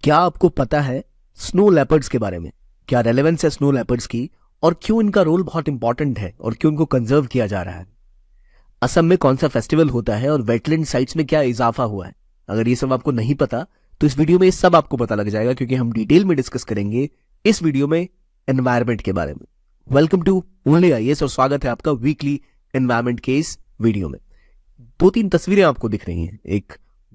क्या आपको पता है स्नो लेपर्ड्स के बारे में? क्या रेलेवेंस है स्नो लेपर्ड्स की और क्यों इनका रोल बहुत इंपॉर्टेंट है और क्यों इनको कंजर्व किया जा रहा है? असम में कौन सा फेस्टिवल होता है और वेटलैंड साइट्स में क्या इजाफा हुआ है? अगर ये सब आपको नहीं पता तो इस वीडियो में ये सब आपको पता लग जाएगा, क्योंकि हम डिटेल में डिस्कस करेंगे इस वीडियो में एनवायरमेंट के बारे में। वेलकम टू ओनली आईएएस और स्वागत है आपका वीकली एनवायरमेंट के इस वीडियो में। 2-3 तस्वीरें आपको दिख रही हैं। एक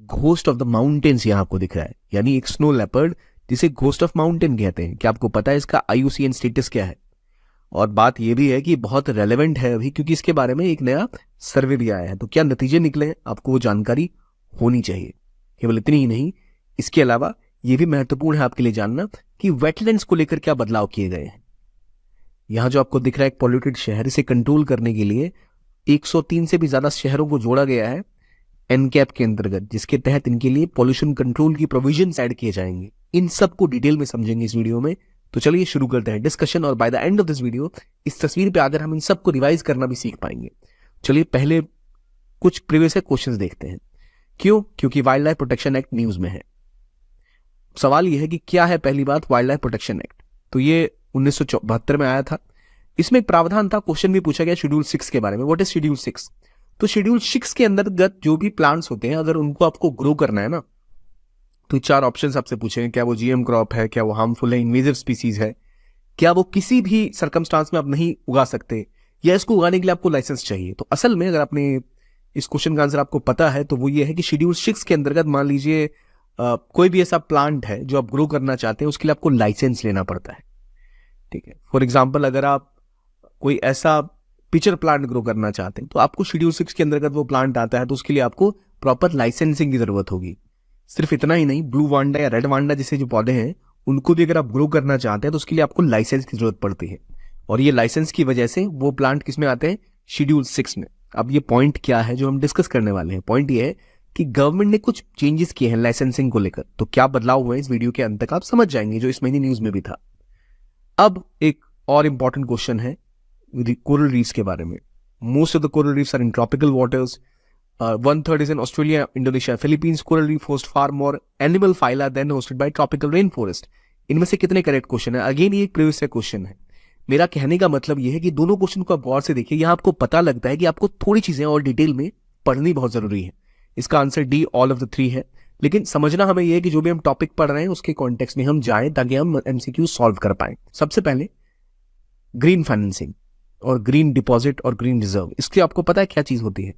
घोस्ट ऑफ द माउंटेन्स यहां आपको दिख रहा है, यानी एक स्नो लेपर्ड जिसे घोस्ट ऑफ माउंटेन कहते हैं। क्या आपको पता है इसका IUCN स्टेटस क्या है? और बात यह भी है कि बहुत रेलेवेंट है अभी, क्योंकि इसके बारे में एक नया सर्वे भी आया है। तो क्या नतीजे निकले हैं, आपको वो जानकारी होनी चाहिए। केवल इतनी ही नहीं, इसके अलावा यह भी महत्वपूर्ण है आपके लिए जानना कि वेटलैंड्स को लेकर क्या बदलाव किए गए हैं। यहां जो आपको दिख रहा है एक पॉल्यूटेड शहर, इसे कंट्रोल करने के लिए 103 से भी ज्यादा शहरों को जोड़ा गया है एनकैप के अंतर्गत, जिसके तहत इनके लिए पॉल्यूशन कंट्रोल की प्रोविजन ऐड किए जाएंगे। इन सब को डिटेल में समझेंगे इस वीडियो में। तो चलिए शुरू करते हैं डिस्कशन, और by the end of this video इस तस्वीर पे आकर हम इन सबको रिवाइज करना भी सीख पाएंगे। चलिए पहले कुछ प्रीवियस क्वेश्चंस देखते हैं। क्यों? क्योंकि wild life protection act news में है। सवाल यह है कि क्या है पहली बात वाइल्ड लाइफ प्रोटेक्शन एक्ट। तो ये 1972 में आया था। इसमें एक प्रावधान था, क्वेश्चन भी पूछा गया शेड्यूल 6 के बारे में। What is schedule 6? तो शेड्यूल 6 के अंतर्गत जो भी प्लांट्स होते हैं, अगर उनको आपको ग्रो करना है ना, तो 4 ऑप्शंस आपसे पूछेंगे। क्या वो GM क्रॉप है, क्या वो हार्मफुल है, इन्वेजिव स्पीसीज है, क्या वो किसी भी सर्कमस्टांस में आप नहीं उगा सकते, या इसको उगाने के लिए आपको लाइसेंस चाहिए। तो असल में अगर आपने इस क्वेश्चन का आंसर आपको पता है तो वो ये है कि शेड्यूल 6 के अंतर्गत मान लीजिए कोई भी ऐसा प्लांट है जो आप ग्रो करना चाहते हैं, उसके लिए आपको लाइसेंस लेना पड़ता है। ठीक है, फॉर एग्जाम्पल अगर आप कोई ऐसा पिचर प्लांट ग्रो करना चाहते हैं तो आपको शेड्यूल 6 के अंतर्गत वो प्लांट आता है, तो उसके लिए आपको प्रॉपर लाइसेंसिंग की जरूरत होगी। सिर्फ इतना ही नहीं, ब्लू वांडा या रेड वांडा जैसे जो पौधे हैं उनको भी अगर आप ग्रो करना चाहते हैं तो उसके लिए आपको लाइसेंस की जरूरत पड़ती है, और ये लाइसेंस की वजह से वो प्लांट किसमें आते हैं? शेड्यूल 6 में। अब ये पॉइंट क्या है जो हम डिस्कस करने वाले हैं? पॉइंट ये है कि गवर्नमेंट ने कुछ चेंजेस किए हैं लाइसेंसिंग को लेकर। तो क्या बदलाव हुए इस वीडियो के अंत तक आप समझ जाएंगे, जो इस महीने न्यूज में भी था। अब एक और इंपॉर्टेंट क्वेश्चन है कोरल रीफ्स के बारे में। Most of the coral reefs are in tropical waters. 1/3 is in Australia, Indonesia, Philippines. Coral reef host far more animal phyla than hosted by tropical rainforest. इनमें से कितने करेक्ट क्वेश्चन है? Again ये एक previous question है। मेरा कहने का मतलब ये है कि दोनों क्वेश्चन को आप गौर से देखिए। यहां आपको पता लगता है कि आपको थोड़ी चीजें और डिटेल में पढ़नी बहुत जरूरी है। इसका answer D, all of the 3 है। लेकिन समझना हमें यह है कि जो भी हम टॉपिक पढ़ रहे हैं उसके कॉन्टेक्स्ट में हम जाएं ताकि हम MCQ सॉल्व कर पाए। सबसे पहले ग्रीन फाइनेंसिंग और ग्रीन डिपॉजिट और ग्रीन रिजर्व, इसकी आपको पता है क्या चीज होती है?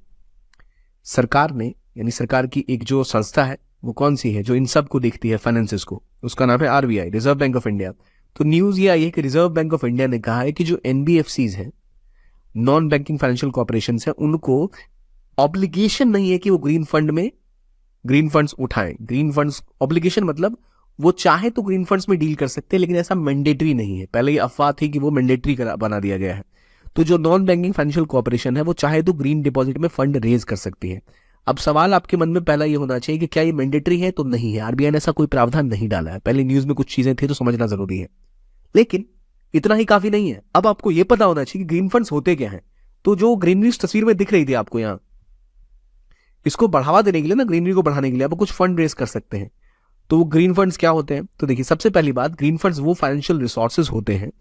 सरकार ने, यानी सरकार की एक जो संस्था है वो कौन सी है जो इन सब को देखती है फाइनेंसेस को? उसका नाम है RBI, reserve bank of India. तो न्यूज ये आई है कि रिजर्व बैंक ऑफ इंडिया ने कहा है कि जो NBFCs हैं, नॉन बैंकिंग फाइनेंशियल कॉर्पोरेशन है, उनको ऑब्लिगेशन नहीं है कि वो ग्रीन फंड्स उठाएं। ग्रीन फंड्स ऑब्लिगेशन मतलब वो चाहे तो ग्रीन फंड्स में डील कर सकते हैं, लेकिन ऐसा मैंडेटरी नहीं है। पहले ये अफवाह थी कि वो मैंडेटरी बना दिया गया है। तो जो नॉन बैंकिंग फाइनेंशियल कॉर्पोरेशन है वो चाहे तो ग्रीन डिपॉजिट में फंड रेज कर सकती है। अब सवाल आपके मन में पहला ये होना चाहिए कि क्या ये मैंडेटरी है? तो नहीं है, RBI ने ऐसा कोई प्रावधान नहीं डाला है। पहले न्यूज में कुछ चीजें थी तो समझना जरूरी है, लेकिन इतना ही काफी नहीं है। अब आपको यह पता होना चाहिए कि ग्रीन फंड्स होते क्या है। तो जो ग्रीनरी तस्वीर में दिख रही थी आपको यहाँ, इसको बढ़ावा देने के लिए ना, ग्रीनरी को बढ़ाने के लिए आप कुछ फंड रेज कर सकते हैं। तो वो ग्रीन फंड्स क्या होते हैं? तो देखिए, सबसे पहली बात, ग्रीन फंड्स वो फाइनेंशियल रिसोर्सेज होते हैं।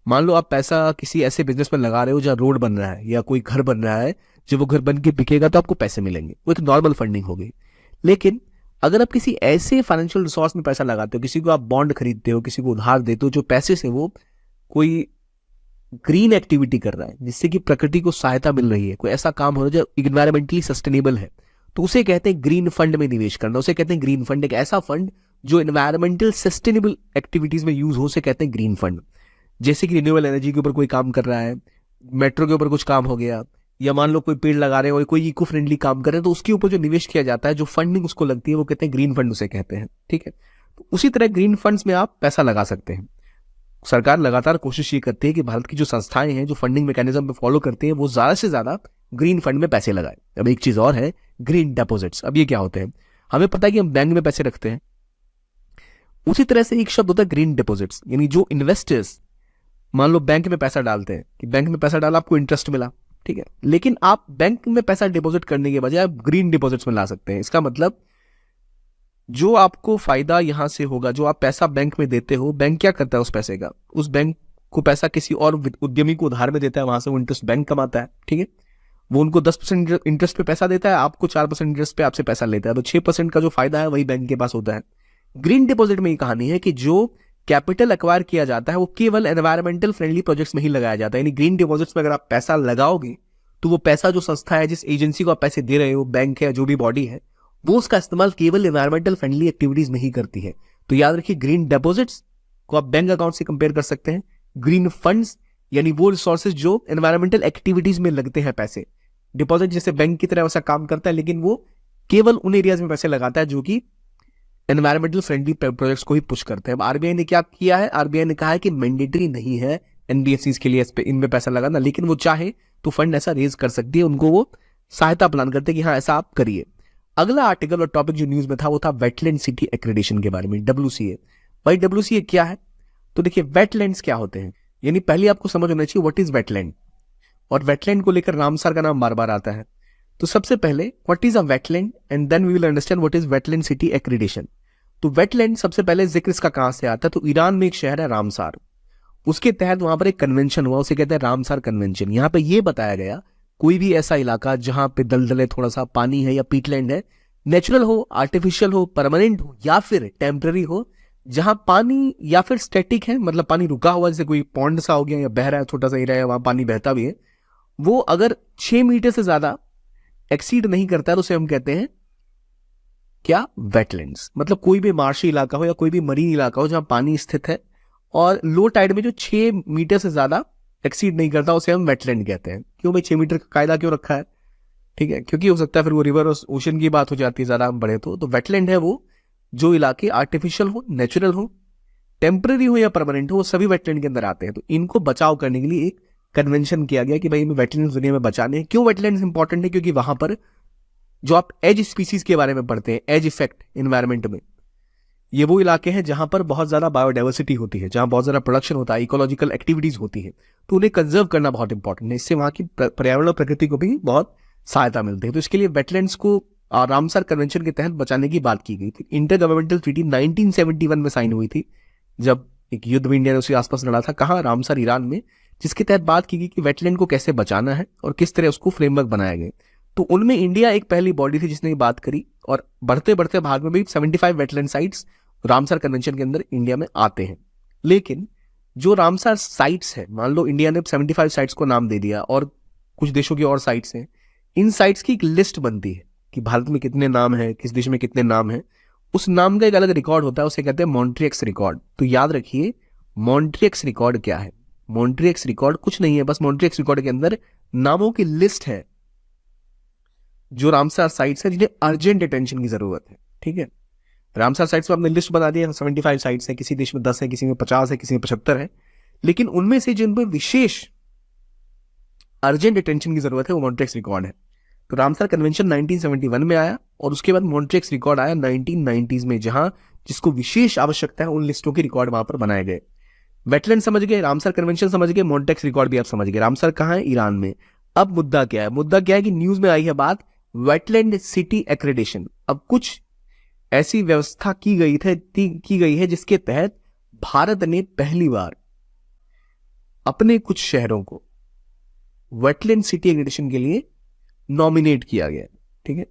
मान लो आप पैसा किसी ऐसे बिजनेस में लगा रहे हो जहां रोड बन रहा है या कोई घर बन रहा है, जब वो घर बन के बिकेगा तो आपको पैसे मिलेंगे, वो एक नॉर्मल फंडिंग होगी। लेकिन अगर आप किसी ऐसे फाइनेंशियल रिसोर्स में पैसा लगाते हो, किसी को आप बॉन्ड खरीदते हो, किसी को उधार देते हो, जो पैसे से वो कोई ग्रीन एक्टिविटी कर रहा है जिससे कि प्रकृति को सहायता मिल रही है, कोई ऐसा काम हो रहा है जो इन्वायरमेंटली सस्टेनेबल है, तो उसे कहते हैं ग्रीन फंड में निवेश करना। उसे कहते हैं ग्रीन फंड। एक ऐसा फंड जो इन्वायरमेंटल सस्टेनेबल एक्टिविटीज में यूज हो, उसे कहते हैं ग्रीन फंड। जैसे कि रिन्यूएबल एनर्जी के ऊपर कोई काम कर रहा है, मेट्रो के ऊपर कुछ काम हो गया, या मान लो कोई पेड़ लगा रहे हैं और कोई इको फ्रेंडली काम कर रहे हैं, तो उसके ऊपर जो निवेश किया जाता है, जो फंडिंग उसको लगती है, वो कहते हैं ग्रीन फंड उसे कहते हैं। ठीक है, तो उसी तरह ग्रीन फंड्स में आप पैसा लगा सकते हैं। सरकार लगातार कोशिश ये करती है कि भारत की जो संस्थाएं हैं जो फंडिंग मैकेनिज्म पे फॉलो करती हैं, वो ज्यादा से ज्यादा ग्रीन फंड में पैसे लगाए। अब एक चीज और है, ग्रीन डिपॉजिट्स। अब ये क्या होते हैं? हमें पता है कि हम बैंक में पैसे रखते हैं, उसी तरह से एक शब्द होता है ग्रीन डिपॉजिट्स, यानी जो इन्वेस्टर्स मान लो बैंक में पैसा डालते हैं कि बैंक में पैसा डाला, आपको इंटरेस्ट मिला, ठीक है, लेकिन आप बैंक में पैसा डिपॉजिट करने के बजाय आप ग्रीन डिपॉजिट्स में ला सकते हैं। इसका मतलब जो आपको फायदा यहाँ से होगा, जो आप पैसा बैंक में देते हो, बैंक क्या करता है उस पैसे का, उस बैंक को पैसा किसी और उद्यमी को उधार में देता है, वहां से वो इंटरेस्ट बैंक कमाता है, ठीक है। वो उनको 10% इंटरेस्ट पे पैसा देता है, आपको 4% इंटरेस्ट पे आपसे पैसा लेता है, तो 6% का जो फायदा है वही बैंक के पास होता है। ग्रीन डिपॉजिट में ये कहानी है कि जो कैपिटल एक्वायर किया जाता है वो केवल एनवायरमेंटल फ्रेंडली प्रोजेक्ट्स में ही लगाया जाता है। यानी ग्रीन डिपॉजिट्स में अगर आप पैसा लगाओगे तो वो पैसा, जो संस्था है, जिस एजेंसी को आप पैसे दे रहे हो, बैंक है, जो भी बॉडी है, वो उसका इस्तेमाल केवल एनवायरमेंटल फ्रेंडली एक्टिविटीज में ही करती है। तो याद रखिए, ग्रीन डिपॉजिट्स को आप बैंक अकाउंट से कंपेयर कर सकते हैं। ग्रीन फंड्स यानी वो रिसोर्सेज जो एनवायरमेंटल एक्टिविटीज में लगते हैं पैसे। डिपॉजिट जैसे बैंक की तरह वैसा काम करता है, लेकिन वो केवल उन एरियाज में पैसे लगाता है जो कि एनवायरमेंटल फ्रेंडली प्रोजेक्ट्स को ही पुश करते हैं। अब आरबीआई ने क्या किया है, आरबीआई ने कहा है कि मैंडेटरी नहीं है एनबीएफसीज के लिए इनमें पैसा लगाना, लेकिन वो चाहे तो फंड ऐसा रेज कर सकती है, उनको वो सहायता प्रदान करते हैं कि हाँ ऐसा आप करिए। अगला आर्टिकल और टॉपिक जो न्यूज में था वो था वेटलैंड सिटी एक्रेडिशन के बारे में, WCA। भाई WCA क्या है? तो देखिए, वेटलैंड्स क्या होते हैं, यानी पहले आपको समझ होना चाहिए व्हाट इज वेटलैंड, और वेटलैंड को लेकर रामसर का नाम बार बार आता है। तो सबसे पहले what is a wetland and then we will understand what is wetland city accreditation. तो वेटलैंड सबसे पहले जिक्र इसका कहां से आता है, तो ईरान में एक शहर है रामसार, उसके तहत वहां पर एक कन्वेंशन हुआ, उसे कहते हैं रामसार कन्वेंशन। यहां पे ये बताया गया कोई भी ऐसा इलाका जहां पे दलदले, थोड़ा सा पानी है या पीटलैंड है, नेचुरल हो, आर्टिफिशियल हो, परमानेंट हो या फिर टेम्पररी हो, जहां पानी या फिर स्टैटिक है, मतलब पानी रुका हुआ, जैसे कोई पॉन्ड सा हो गया या बह रहा है, छोटा सा एरिया है वहां पानी बहता भी है, वो अगर 6 मीटर से ज्यादा एक्सीड नहीं करता है तो उसे हम कहते हैं क्या, वेटलैंड्स। मतलब कोई भी मार्शी इलाका हो या कोई भी मरीन इलाका हो जहां पानी स्थित है और लो टाइड में जो 6 मीटर से ज्यादा एक्सीड नहीं करता, उसे हम वेटलैंड कहते हैं। क्यों भाई 6 मीटर का कायदा क्यों रखा है? ठीक है, क्योंकि हो सकता है फिर वो रिवर और ओशन की बात हो जाती है ज्यादा हम बढ़े तो वेटलैंड है वो जो इलाके आर्टिफिशियल हो, नेचुरल हो, टेम्पररी हो या परमानेंट हो, वो सभी वेटलैंड के अंदर आते हैं। तो इनको बचाव करने के लिए एक कन्वेंशन किया गया कि भाई वेटलैंड दुनिया में बचाने हैं। क्यों वेटलैंड इंपॉर्टेंट है? क्योंकि वहां पर जो आप एज स्पीसीज के बारे में पढ़ते हैं, एज इफेक्ट एनवायरमेंट में, ये वो इलाके हैं जहां पर बहुत ज्यादा बायोडाइवर्सिटी होती है, जहां बहुत ज्यादा प्रोडक्शन होता है, इकोलॉजिकल एक्टिविटीज होती है, तो उन्हें कंजर्व करना बहुत इंपॉर्टेंट है। इससे वहां की पर्यावरण और प्रकृति को भी बहुत सहायता मिलती है। तो इसके लिए वेटलैंड्स को रामसर कन्वेंशन के तहत बचाने की बात की गई थी। इंटर गवर्नमेंटल ट्रीटी 1971 में साइन हुई थी, जब एक युद्ध में इंडिया ने उसके आसपास लड़ा था। कहाँ? रामसर, ईरान में, जिसके तहत बात की गई कि वेटलैंड को कैसे बचाना है और किस तरह उसको फ्रेमवर्क बनाया गया। तो उनमें इंडिया एक पहली बॉडी थी जिसने ये बात करी, और बढ़ते बढ़ते भाग में भी 75 वेटलैंड साइट्स रामसर कन्वेंशन के अंदर इंडिया में आते हैं। लेकिन जो रामसर साइट्स है, मान लो इंडिया ने 75 साइट्स को नाम दे दिया और कुछ देशों की और साइट्स हैं, इन साइट्स की एक लिस्ट बनती है कि भारत में कितने नाम है, किस देश में कितने नाम है, उस नाम का एक अलग रिकॉर्ड होता है, उसे कहते हैं मॉन्ट्रियक्स रिकॉर्ड। तो याद रखिए, मॉन्ट्रियक्स रिकॉर्ड क्या है? मॉन्ट्रियक्स रिकॉर्ड कुछ नहीं है, बस मॉन्ट्रियक्स रिकॉर्ड के अंदर नामों की लिस्ट है जो रामसर साइट्स है जिन्हें अर्जेंट अटेंशन की जरूरत है। ठीक है, रामसर साइट्स में आपने लिस्ट बना दी है, 75 साइट्स है, किसी देश में 10 है, किसी में 50 है, किसी में 75 है, लेकिन उनमें से जिन पर विशेष अर्जेंट अटेंशन की जरूरत है वो मॉन्ट्रियक्स रिकॉर्ड है। तो रामसर कन्वेंशन 1971 में आया और उसके बाद मॉन्ट्रियक्स रिकॉर्ड आया 1990s में, जहां जिसको विशेष आवश्यकता है उन लिस्टों के रिकॉर्ड वहां पर बनाए गए। वेटलैंड समझ गए, रामसर कन्वेंशन समझ गए, मॉन्ट्रियक्स रिकॉर्ड भी आप समझ गए। रामसर कहाँ है? ईरान में। अब मुद्दा क्या है? मुद्दा क्या है कि न्यूज में आई है बात वेटलैंड सिटी एक्रेडिशन। अब कुछ ऐसी व्यवस्था की गई है जिसके तहत भारत ने पहली बार अपने कुछ शहरों को वेटलैंड सिटी एक्रेडिशन के लिए नॉमिनेट किया गया। ठीक है,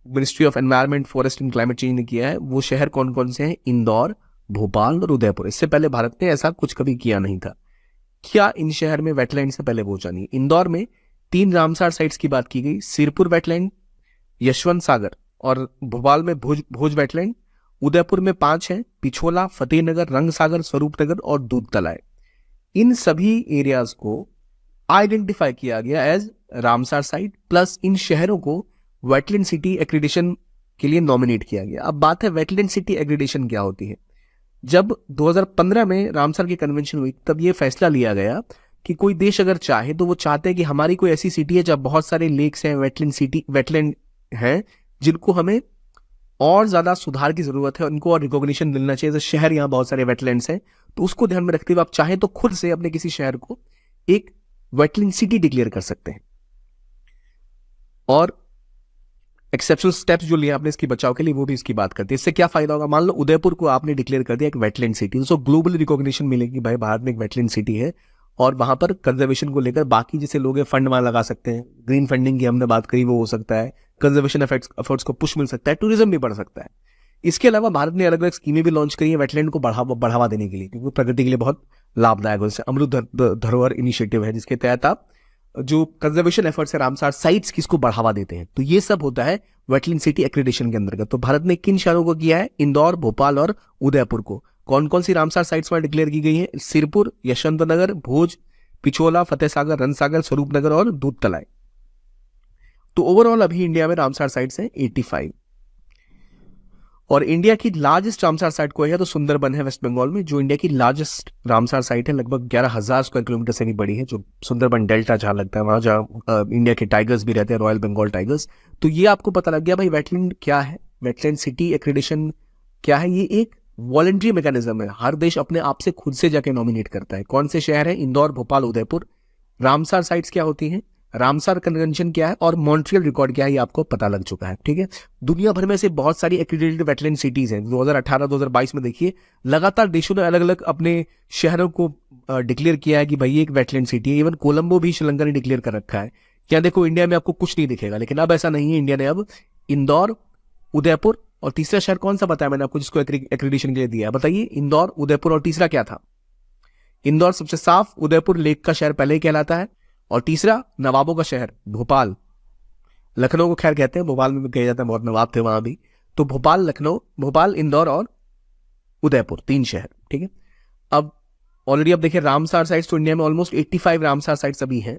ministry of environment, forest and climate change ने किया है। वो शहर कौन कौन से हैं? इंदौर, भोपाल और उदयपुर। इससे पहले भारत ने ऐसा कुछ कभी किया नहीं था। क्या इन शहर में वेटलैंड से पहले पहुंचा नहीं? इंदौर में 3 रामसर साइट्स की बात की गई, सिरपुर वेटलैंड, यशवंत सागर, और भोपाल में भोज वेटलैंड। उदयपुर में 5 हैं, पिछोला, फतेहनगर, रंगसागर, स्वरूपनगर और दूध तलाय। इन सभी एरियाज को आइडेंटिफाई किया गया एज रामसर साइट, प्लस इन शहरों को वेटलैंड सिटी एक्रेडिशन के लिए नॉमिनेट किया गया। अब बात है वेटलैंड सिटी एक्रेडिशन क्या होती है। जब 2015 में रामसर की कन्वेंशन हुई तब यह फैसला लिया गया कि कोई देश अगर चाहे तो वो चाहते हैं कि हमारी कोई ऐसी सिटी है जब बहुत सारे लेक्स हैं, वेटलैंड हैं, जिनको हमें और ज्यादा सुधार की जरूरत है, उनको और रिकॉग्निशन मिलना चाहिए। जैसे शहर यहाँ बहुत सारे वेटलैंड्स हैं, तो उसको ध्यान में रखते हुए आप चाहें तो खुद से अपने किसी शहर को एक वेटलैंड सिटी डिक्लेयर कर सकते हैं। और एक्सेप्शनल स्टेप्स जो लिए आपने इसकी बचाव के लिए, वो भी इसकी बात करती है। इससे क्या फायदा होगा, मान लो उदयपुर को आपने डिक्लेयर कर दिया एक वेटलैंड सिटी, तो ग्लोबल रिकॉग्निशन मिलेगी, भाई भारत में एक वेटलैंड सिटी है और वहां पर कंजर्वेशन को लेकर बाकी जैसे लोग फंड वहां लगा सकते हैं, ग्रीन फंडिंग की हमने बात करी वो हो सकता है, कंजर्वेशन एफर्ट्स को पुश मिल सकता है, टूरिज्म भी बढ़ सकता है। इसके अलावा भारत ने अलग अलग स्कीमें भी लॉन्च करी है वेटलैंड को बढ़ावा देने के लिए, क्योंकि प्रकृति के लिए बहुत लाभदायक है। जैसे अमृत धरोहर इनिशिएटिव है, जिसके तहत आप जो कंजर्वेशन एफर्ट्स है रामसार साइट्स की, इसको बढ़ावा देते हैं। तो ये सब होता है वेटलैंड सिटी एक्रेडिटेशन के अंतर्गत। तो भारत ने किन शहरों को किया है, इंदौर, भोपाल और उदयपुर को। कौन कौन सी रामसार साइट्स वहां डिक्लेयर की गई है, सिरपुर, यशवंतनगर, भोज, पिछोला, फतेहसागर, रनसागर, स्वरूपनगर और दूधतलाई। तो ओवरऑल अभी इंडिया में रामसार साइट्स हैं 85। और इंडिया की लार्जेस्ट रामसार साइट कोई है तो सुंदरबन है वेस्ट बंगाल में, जो इंडिया की लार्जेस्ट रामसार साइट है, लगभग 11,000 स्क्वायर किलोमीटर से भी बड़ी है, जो सुंदरबन डेल्टा जहां लगता है, वहां जहां इंडिया के टाइगर्स भी रहते हैं, रॉयल बंगाल टाइगर्स। तो ये आपको पता लग गया भाई वेटलैंड क्या है, वेटलैंड सिटी एक्रेडिटेशन क्या है। ये एक वॉलंटरी मैकेनिज्म है, हर देश अपने आप से खुद से जाके नॉमिनेट करता है कौन से शहर है, इंदौर, भोपाल, उदयपुर। रामसार साइट्स क्या होती हैं, रामसार कन्वेंशन क्या है और मॉन्ट्रियल रिकॉर्ड क्या है, ये आपको पता लग चुका है। ठीक है, दुनिया भर में से बहुत सारी एक्रेडिटेड वेटलैंड सिटीज हैं। 2018-2022 में देखिए लगातार देशों ने अलग अलग अपने शहरों को डिक्लेयर किया है कि भाई ये एक वेटलैंड सिटी है। इवन कोलंबो भी श्रीलंका ने डिक्लेयर कर रखा है। क्या देखो इंडिया में आपको कुछ नहीं दिखेगा, लेकिन अब ऐसा नहीं है, इंडिया ने अब इंदौर, उदयपुर और तीसरा शहर कौन सा बताया मैंने आपको जिसको एक्रेडिटेशन के लिए दिया है, बताइए। इंदौर, उदयपुर और तीसरा क्या था, इंदौर सबसे साफ, उदयपुर लेक का शहर पहले ही कहलाता है, और तीसरा नवाबों का शहर भोपाल। लखनऊ को खैर कहते हैं, भोपाल में भी कहा जाता है, बहुत नवाब थे वहां भी। तो भोपाल, लखनऊ, भोपाल, इंदौर और उदयपुर, 3 शहर। ठीक है, अब ऑलरेडी अब देखिए रामसार साइट्स तो इंडिया में ऑलमोस्ट 85 रामसार साइट्स अभी हैं।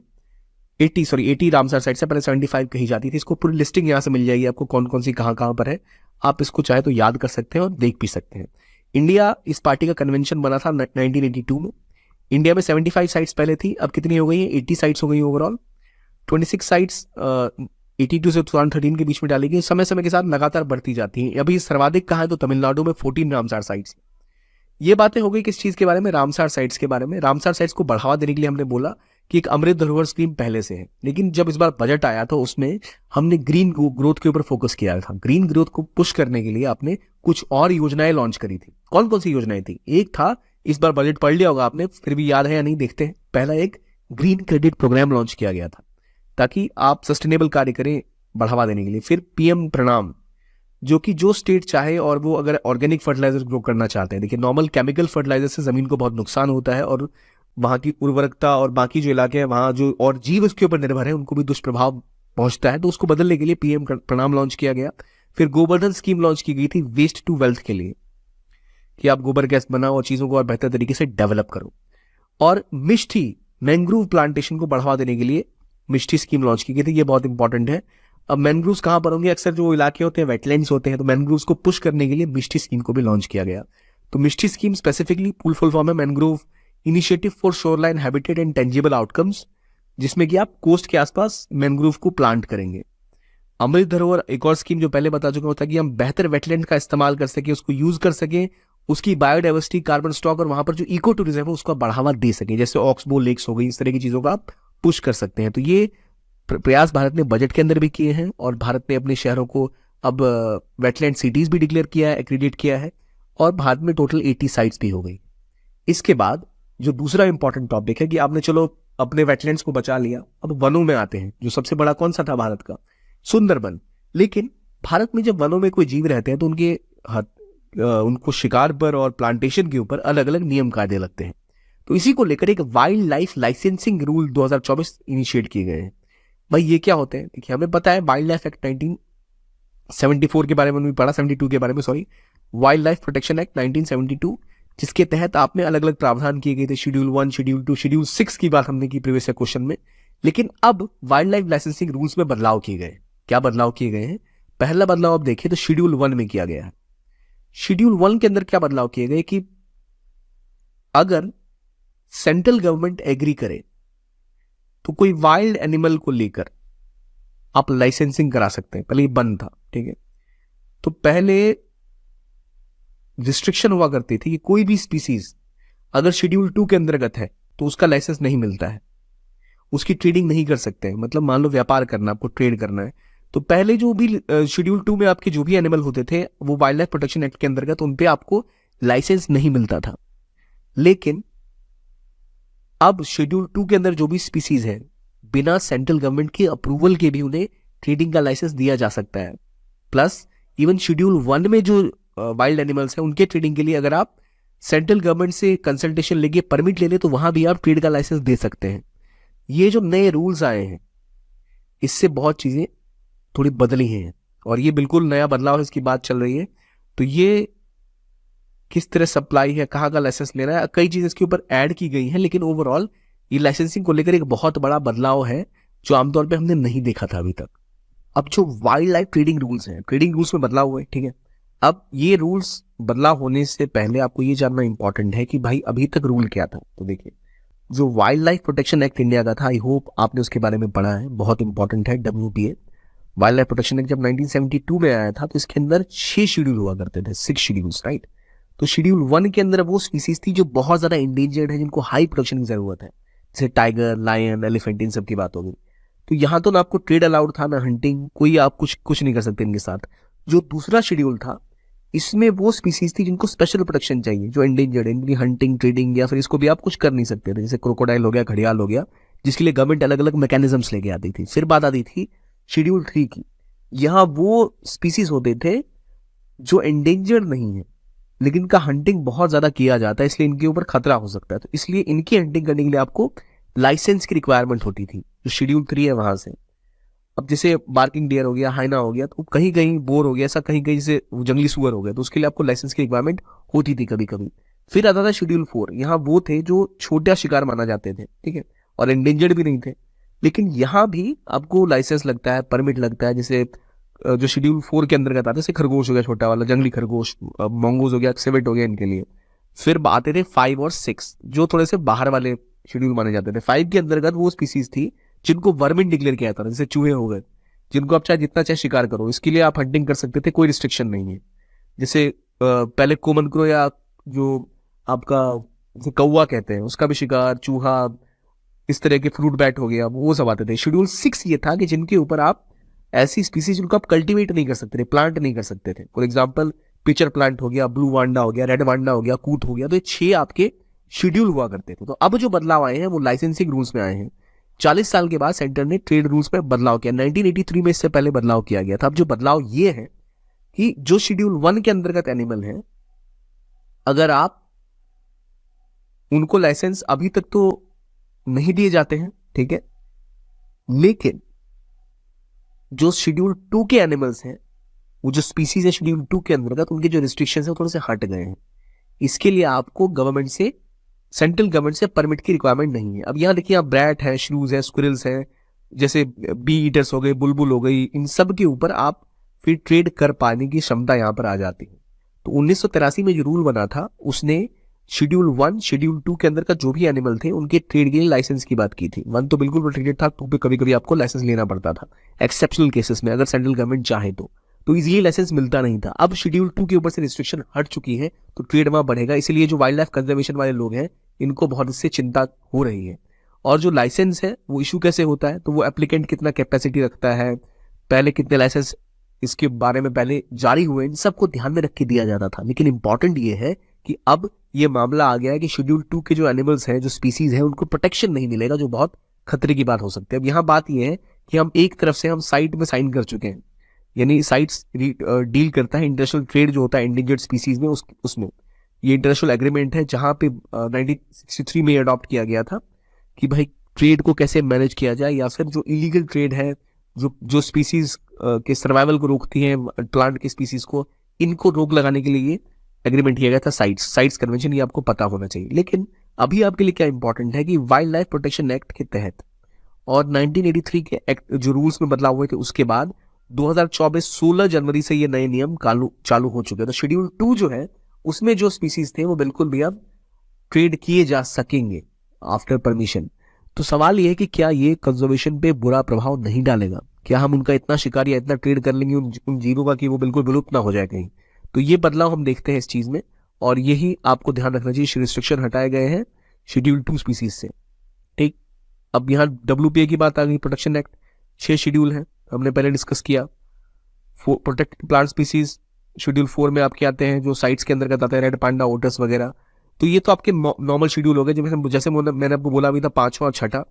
80 रामसार साइट्स है, पहले 75 कही जाती थी। इसको पूरी लिस्टिंग यहां से मिल जाएगी आपको, कौन कौन सी कहां पर है। आप इसको चाहे तो याद कर सकते हैं और देख भी सकते हैं। इंडिया इस पार्टी का कन्वेंशन बना था 1982 में। इंडिया में 75 साइट्स पहले थी, अब कितनी हो गई है, 80 साइट्स हो गई ओवरऑल। 26 साइट्स 82 से 2013 के बीच में डाली गई, समय समय के साथ लगातार बढ़ती जाती हैं। अभी सर्वाधिक कहाँ है तो तमिलनाडु में 14 रामसार साइट्स। ये बातें हो गई किस चीज के बारे में, रामसार साइट्स के बारे में। रामसार साइट्स को बढ़ावा देने के लिए हमने बोला कि एक अमृत धरोहर स्कीम पहले से है, लेकिन जब इस बार बजट आया तो उसमें हमने ग्रीन ग्रोथ के ऊपर फोकस किया था। ग्रीन ग्रोथ को पुश करने के लिए आपने कुछ और योजनाएं लॉन्च करी थी। कौन कौन सी योजनाएं थी, एक था, इस बार बजट पढ़ लिया होगा आपने, फिर भी याद है या नहीं देखते हैं। पहला एक ग्रीन क्रेडिट प्रोग्राम लॉन्च किया गया था ताकि आप सस्टेनेबल कार्य करें बढ़ावा देने के लिए। फिर पीएम प्रणाम, जो कि जो स्टेट चाहे और वो अगर ऑर्गेनिक फर्टिलाइजर ग्रो करना चाहते हैं, देखिए नॉर्मल केमिकल फर्टिलाइजर से जमीन को बहुत नुकसान होता है और वहां की उर्वरकता और बाकी जो इलाके हैं वहां जो और जीव उसके ऊपर निर्भर है उनको भी दुष्प्रभाव पहुंचता है। तो उसको बदलने के लिए पीएम प्रणाम लॉन्च किया गया। फिर गोवर्धन स्कीम लॉन्च की गई थी वेस्ट टू वेल्थ के लिए, कि आप गोबर गैस बनाओ और चीजों को और बेहतर तरीके से डेवलप करो। और मिष्टी मैंग्रोव प्लांटेशन को बढ़ावा देने के लिए मिष्टी स्कीम लॉन्च की गई थी, ये बहुत इंपॉर्टेंट है। अब मैंग्रोव्स कहां पर होंगे, अक्सर जो इलाके होते हैं वेटलैंड्स होते हैं, तो मैंग्रोव्स को पुश करने के लिए मिष्टी स्कीम को भी लॉन्च किया गया। तो मिष्टी स्कीम स्पेसिफिकली फुल फॉर्म है mangrove initiative for shoreline habitat and tangible outcomes, जिसमें कि आप कोस्ट के आसपास मैंग्रोव को प्लांट करेंगे। अमृत धरोहर एक और स्कीम जो पहले बता चुका था कि हम बेहतर वेटलैंड का इस्तेमाल कर सके, उसको यूज कर सके, उसकी बायोडाइवर्सिटी, कार्बन स्टॉक और वहां पर जो इको टूरिज्म है उसको बढ़ावा दे सके, जैसे ऑक्सबो लेक्स हो गई, इस तरह की चीजों का आप पुश कर सकते हैं। तो ये प्रयास भारत ने बजट के अंदर भी किए हैं और भारत ने अपने शहरों को अब वेटलैंड सिटीज भी डिक्लेयर किया है, एक्रेडिट किया है, और भारत में टोटल 80 साइट्स भी हो गई। इसके बाद जो दूसरा इंपॉर्टेंट टॉपिक है कि आपने चलो अपने वेटलैंड्स को बचा लिया, अब वनों में आते हैं। जो सबसे बड़ा कौन सा था भारत का, सुंदरबन। लेकिन भारत में जब वनों में कोई जीव रहते हैं तो उनको शिकार पर और प्लांटेशन के ऊपर अलग अलग नियम कायदे लगते हैं। तो इसी को लेकर एक wild life licensing rule 2024 initiate किए गए हैं। भाई ये क्या होते हैं, देखिए हमें पता है वाइल्ड लाइफ एक्ट 1974 के बारे में भी पढ़ा, 72 के बारे में, sorry, wild life protection act 1972, जिसके तहत आप में अलग अलग प्रावधान किए गए थे। शेड्यूल 1, शेड्यूल 2, शेड्यूल 6 की बात हमने की प्रीवियस क्वेश्चन में। लेकिन अब वाइल्ड लाइफ लाइसेंसिंग रूल्स में बदलाव किए गए। क्या बदलाव किए गए हैं, पहला बदलाव आप देखिए तो शेड्यूल 1 में किया गया है। शेड्यूल 1 के अंदर क्या बदलाव किए गए कि अगर सेंट्रल गवर्नमेंट एग्री करे तो कोई वाइल्ड एनिमल को लेकर आप लाइसेंसिंग करा सकते हैं। पहले ये बंद था, ठीक है। तो पहले रिस्ट्रिक्शन हुआ करती थी कि कोई भी स्पीसीज अगर शेड्यूल 2 के अंतर्गत है तो उसका लाइसेंस नहीं मिलता है, उसकी ट्रेडिंग नहीं कर सकते हैं। मतलब मान लो व्यापार करना, आपको ट्रेड करना है तो पहले जो भी शेड्यूल 2 में आपके जो भी एनिमल होते थे वो वाइल्ड लाइफ प्रोटेक्शन एक्ट के अंतर्गत उन पे आपको लाइसेंस नहीं मिलता था। लेकिन अब शेड्यूल 2 के अंदर जो भी स्पीसीज है बिना सेंट्रल गवर्नमेंट के अप्रूवल के भी उन्हें ट्रेडिंग का लाइसेंस दिया जा सकता है। प्लस इवन शेड्यूल 1 में जो वाइल्ड एनिमल्स हैं उनके ट्रेडिंग के लिए अगर आप सेंट्रल गवर्नमेंट से कंसल्टेशन लेके परमिट ले ले तो वहां भी आप ट्रेड का लाइसेंस दे सकते हैं। ये जो नए रूल्स आए हैं इससे बहुत चीजें थोड़ी बदली हैं और ये बिल्कुल नया बदलाव है, इसकी बात चल रही है। तो ये किस तरह सप्लाई है, कहाँ का लाइसेंस लेना है, कई चीजें इसके ऊपर ऐड की गई हैं, लेकिन ओवरऑल ये लाइसेंसिंग को लेकर एक बहुत बड़ा बदलाव है जो आमतौर पे हमने नहीं देखा था अभी तक। अब जो वाइल्ड लाइफ ट्रेडिंग रूल्स हैं, ट्रेडिंग रूल्स में बदलाव हुए, ठीक है। अब ये रूल्स बदलाव होने से पहले आपको ये जानना इंपॉर्टेंट है कि भाई अभी तक रूल क्या था। तो देखिए, जो wild life protection act India का था, आई होप आपने उसके बारे में पढ़ा है, बहुत इंपॉर्टेंट है। WPA wild life protection act जब 1972 में आया था तो इसके अंदर 6 शेड्यूल हुआ करते थे, 6 शेड्यूल्स, राइट। तो शेड्यूल 1 के अंदर वो स्पीसीज थी जो बहुत ज्यादा इंडेंजर्ड है, जिनको हाई प्रोटेक्शन की जरूरत है, जैसे टाइगर, लायन, एलिफेंट, इन सब की बात होगी। तो यहाँ तो ना आपको ट्रेड अलाउड था ना हंटिंग, कोई आप कुछ नहीं कर सकते इनके साथ। जो दूसरा शेड्यूल था इसमें वो स्पीसीज थी जिनको स्पेशल प्रोटेक्शन चाहिए, जो एंडेंजर्ड है, इनकी हंटिंग, ट्रेडिंग या फिर इसको भी आप कुछ कर नहीं सकते थे, जैसे क्रोकोडाइल हो गया, घड़ियाल हो गया, जिसके लिए गवर्नमेंट अलग अलग मैकेनिज्म्स लेके आती थी। फिर बात आती थी शेड्यूल 3 की। यहाँ वो स्पीसीज होते थे जो एंडेंजर्ड नहीं है लेकिन इनका हंटिंग बहुत ज्यादा किया जाता है, इसलिए इनके ऊपर खतरा हो सकता है। तो इसलिए इनकी हंटिंग करने के लिए आपको लाइसेंस की रिक्वायरमेंट होती थी, जो शेड्यूल 3 है वहां से। अब जैसे बार्किंग डियर हो गया, हाइना हो गया, तो कहीं कहीं बोर हो गया, ऐसा कहीं कहीं जैसे जंगली सुअर हो गया, तो उसके लिए आपको लाइसेंस की रिक्वायरमेंट होती थी कभी कभी। फिर आता था शेड्यूल 4, यहाँ वो थे जो छोटा शिकार माना जाते थे, ठीक है, और एंडेंजर्ड भी नहीं थे, लेकिन यहाँ भी आपको लाइसेंस लगता है, परमिट लगता है। जैसे जो शेड्यूल 4 के अंदर आता है, जैसे खरगोश हो गया, छोटा वाला जंगली खरगोश, मंगूज हो गया, सेवेट हो गया, इनके लिए। फिर आते थे 5 और 6 जो थोड़े से बाहर वाले शेड्यूल माने जाते थे। 5 के अंतर्गत वो स्पीसीज थी जिनको वर्मिन डिक्लेयर किया था, जैसे चूहे हो गए, जिनको आप चाहे जितना चाहे शिकार करो, इसके लिए आप हंटिंग कर सकते थे, कोई रिस्ट्रिक्शन नहीं है। जैसे पहले कोमन क्रो या जो आपका जैसे कौवा कहते हैं उसका भी शिकार, चूहा, इस तरह के फ्रूट बैट हो गया, वो सब आते थे। शेड्यूल 6 ये था कि जिनके ऊपर आप ऐसी स्पीसीज जिनको आप कल्टीवेट नहीं कर सकते थे, प्लांट नहीं कर सकते थे। फॉर एग्जाम्पल पिचर प्लांट हो गया, ब्लू वांडा हो गया, रेड वांडा हो गया, कूट हो गया, तो ये 6 आपके शेड्यूल हुआ करते थे। तो अब जो बदलाव आए हैं वो लाइसेंसिंग रूल्स में आए हैं। 40 साल के बाद सेंटर ने ट्रेड रूल्स में बदलाव किया। 1983 में इससे पहले बदलाव किया गया था। अब जो बदलाव ये है कि जो शेड्यूल 1 के अंतर्गत एनिमल है, अगर आप उनको लाइसेंस अभी तक तो नहीं दिए जाते हैं, ठीक है, लेकिन जो शेड्यूल 2 के एनिमल्स हैं, वो जो स्पीसीज है शेड्यूल 2 के अंतर्गत, उनके जो रिस्ट्रिक्शंस है वो थोड़े से हट गए हैं। इसके लिए आपको गवर्नमेंट से, सेंट्रल गवर्नमेंट से परमिट की रिक्वायरमेंट नहीं है। अब यहाँ देखिए, आप ब्रैट है, श्रूज है, स्क्विरल्स है, जैसे बी ईटर्स हो गए, बुलबुल हो गई, इन सब के ऊपर आप फिर ट्रेड कर पाने की क्षमता यहाँ पर आ जाती है। तो 1983 में जो रूल बना था उसने शेड्यूल 1, शेड्यूल 2 के अंदर का जो भी एनिमल थे उनके ट्रेड के लिए लाइसेंस की बात की थी। 1 तो बिल्कुल प्रोटेक्टेड था, 2 पे कभी कभी आपको लाइसेंस लेना पड़ता था एक्सेप्शनल केसेस में, अगर सेंट्रल गवर्नमेंट चाहे तो इजीली लाइसेंस मिलता नहीं था। अब शेड्यूल 2 के ऊपर से रिस्ट्रिक्शन हट चुकी है तो ट्रेड वहां बढ़ेगा। इसलिए जो वाइल्ड लाइफ कंजर्वेशन वाले लोग हैं इनको बहुत इससे चिंता हो रही है। और जो लाइसेंस है वो इशू कैसे होता है, तो वो एप्लीकेंट कितना कैपेसिटी रखता है, पहले कितने लाइसेंस इसके बारे में पहले जारी हुए, इन सबको ध्यान में रख के दिया जाता था। लेकिन इंपॉर्टेंट ये है कि अब ये मामला आ गया है कि शेड्यूल 2 के जो एनिमल्स हैं, जो स्पीसीज हैं, उनको प्रोटेक्शन नहीं मिलेगा, जो बहुत खतरे की बात हो सकती है। अब यहाँ बात ये है कि हम एक तरफ से हम साइट में साइन कर चुके हैं, यानी साइट्स डील करता है इंटरनेशनल ट्रेड जो होता है एंडेंजर्ड स्पीसीज में, उसमें ये इंटरनेशनल एग्रीमेंट है जहां पे 1963 में अडॉप्ट किया गया था कि भाई ट्रेड को कैसे मैनेज किया जाए, या फिर जो इलीगल ट्रेड है, जो स्पीसीज के सर्वाइवल को रोकती है, प्लांट के स्पीसीज को, इनको रोक लगाने के लिए एग्रीमेंट किया गया था साइट्स कन्वेंशन। ये आपको पता होना चाहिए। लेकिन अभी आपके लिए क्या इंपॉर्टेंट है कि वाइल्ड लाइफ प्रोटेक्शन एक्ट के तहत और 1983 के एक्ट जो रूल्स में बदलाव हुए थे उसके बाद 2024 16 जनवरी से ये नए नियम चालू हो चुके हैं। तो शेड्यूल 2 जो है उसमें जो स्पीसीज थे वो बिल्कुल भी अब ट्रेड किए जा सकेंगे आफ्टर परमिशन। तो सवाल ये है कि क्या ये कंजर्वेशन पे बुरा प्रभाव नहीं डालेगा, क्या हम उनका इतना शिकार या इतना ट्रेड कर लेंगे उन जीवों का कि वो बिल्कुल विलुप्त ना हो जाए कहीं। तो ये बदलाव हम देखते हैं इस चीज में, और यही आपको ध्यान रखना चाहिए। रिस्ट्रिक्शन हटाए गए हैं शेड्यूल 2 स्पीसीज से, ठीक। अब यहाँ WPA की बात आ गई, प्रोटेक्शन एक्ट, 6 शेड्यूल है, हमने पहले डिस्कस किया। प्रोटेक्टेड प्लांट स्पीसीज शेड्यूल 4 में आपके आते हैं, जो साइट्स के अंदर आते हैं, रेड पांडा, ओटस वगैरह। तो ये तो आपके नॉर्मल शेड्यूल हो गए, जैसे मैंने आपको बोला भी था, 5वां और 6ठा।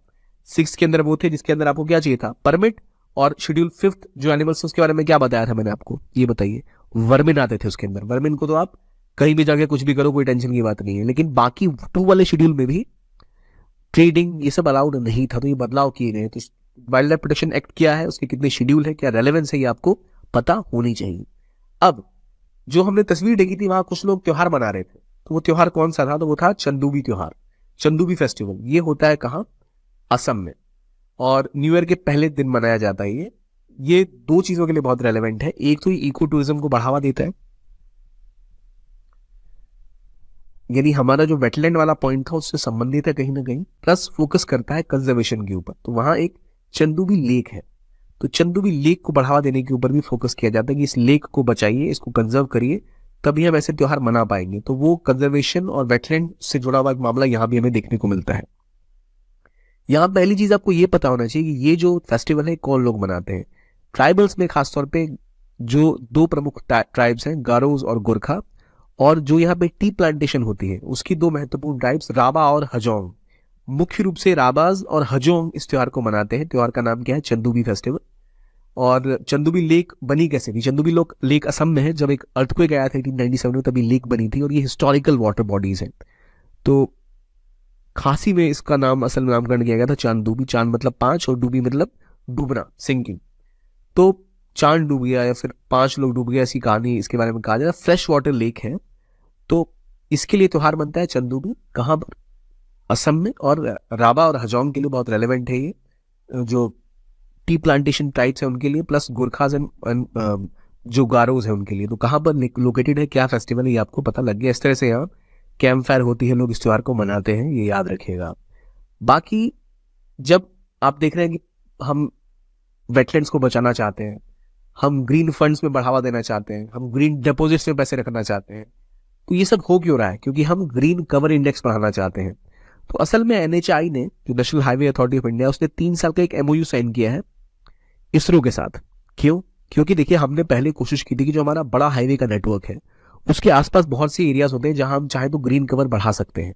6 के अंदर वो थे जिसके अंदर आपको क्या चाहिए था, परमिट। और शेड्यूल 5 जो एनिमल्स, उसके बारे में क्या बताया था मैंने आपको, ये बताइए। वर्मिन आते थे उसके अंदर। वर्मिन को तो आप कहीं भी जाके कुछ भी करो, कोई टेंशन की बात नहीं है। लेकिन बाकी 2 वाले शेड्यूल में भी ट्रेडिंग ये सब अलाउड नहीं था, तो ये बदलाव किए गए। तो वाइल्ड लाइफ प्रोटेक्शन एक्ट क्या है, उसके कितने शेड्यूल है, क्या रेलेवेंस है, ये आपको पता होनी चाहिए। अब जो हमने तस्वीर देखी थी, वहां कुछ लोग त्योहार मना रहे थे। तो वो त्योहार कौन सा था, तो वो था चंदूबी त्योहार, चंदूबी फेस्टिवल। ये होता है कहाँ, असम में, और न्यू ईयर के पहले दिन मनाया जाता है। ये 2 चीजों के लिए बहुत रेलेवेंट है। एक तो इको टूरिज्म को बढ़ावा देता है, यानी हमारा जो वेटलैंड वाला पॉइंट था उससे संबंधित है कहीं ना कहीं, प्लस फोकस करता है कंजर्वेशन के ऊपर। तो वहां एक चंदूबी लेक है, तो चंदूबी लेक को बढ़ावा देने के ऊपर भी फोकस किया जाता है कि इस लेक को बचाइए, इसको कंजर्व करिए, तभी हम ऐसे त्योहार मना पाएंगे। तो वो कंजर्वेशन और वेटलैंड से जुड़ा हुआ एक मामला यहाँ भी हमें देखने को मिलता है। यहाँ पहली चीज आपको ये पता होना चाहिए कि ये जो फेस्टिवल है कौन लोग मनाते हैं। ट्राइबल्स में खासतौर पे जो 2 प्रमुख ट्राइब्स हैं, गारोज और गोरखा, और जो यहाँ पे टी प्लांटेशन होती है उसकी 2 महत्वपूर्ण ट्राइब्स, राबा और हजोंग। मुख्य रूप से राबाज और हजोंग इस त्योहार को मनाते हैं। त्योहार का नाम क्या है, चंदूबी फेस्टिवल। और चंदूबी लेक बनी कैसे थी, चंदूबी लेक असम में है। जब एक अर्थक्वेक आया था 1897 में, तभी लेक बनी थी, और ये हिस्टोरिकल वाटर बॉडीज है। तो खासी में इसका नाम, असल में नामकरण किया गया था चांदूबी। चांद मतलब 5 और डूबी मतलब डूबना, सिंकिंग। तो चांद डूब गया या फिर 5 लोग डूब गए, ऐसी कहानी इसके बारे में कहा जाता है। फ्रेश वाटर लेक है, तो इसके लिए त्योहार बनता है चंदूबी। कहाँ पर, असम में। और राबा और हजोंग के लिए बहुत रेलेवेंट है ये, जो टी प्लांटेशन ट्राइब्स है उनके लिए, प्लस गोरखाज एंड जो गारोज है उनके लिए। तो कहाँ पर लोकेटेड है, क्या फेस्टिवल है, ये आपको पता लग गया। इस तरह से यहाँ कैंप फायर होती है, लोग इस त्योहार को मनाते हैं, ये याद रखिएगा। बाकी जब आप देख रहे हैं कि हम वेटलैंड्स को बचाना चाहते हैं, हम ग्रीन फंड्स में बढ़ावा देना चाहते हैं, हम ग्रीन डिपॉजिट्स में पैसे रखना चाहते हैं, तो ये सब हो क्यों रहा है, क्योंकि हम ग्रीन कवर इंडेक्स बढ़ाना चाहते हैं। तो असल में NHI ने, जो national highway authority of India, उसने 3 साल का एक MOU साइन किया है इसरो के साथ। क्यों, क्योंकि देखिए हमने पहले कोशिश की थी कि जो हमारा बड़ा हाईवे का नेटवर्क है उसके आसपास बहुत से एरियाज होते हैं जहां हम चाहे तो ग्रीन कवर बढ़ा सकते हैं।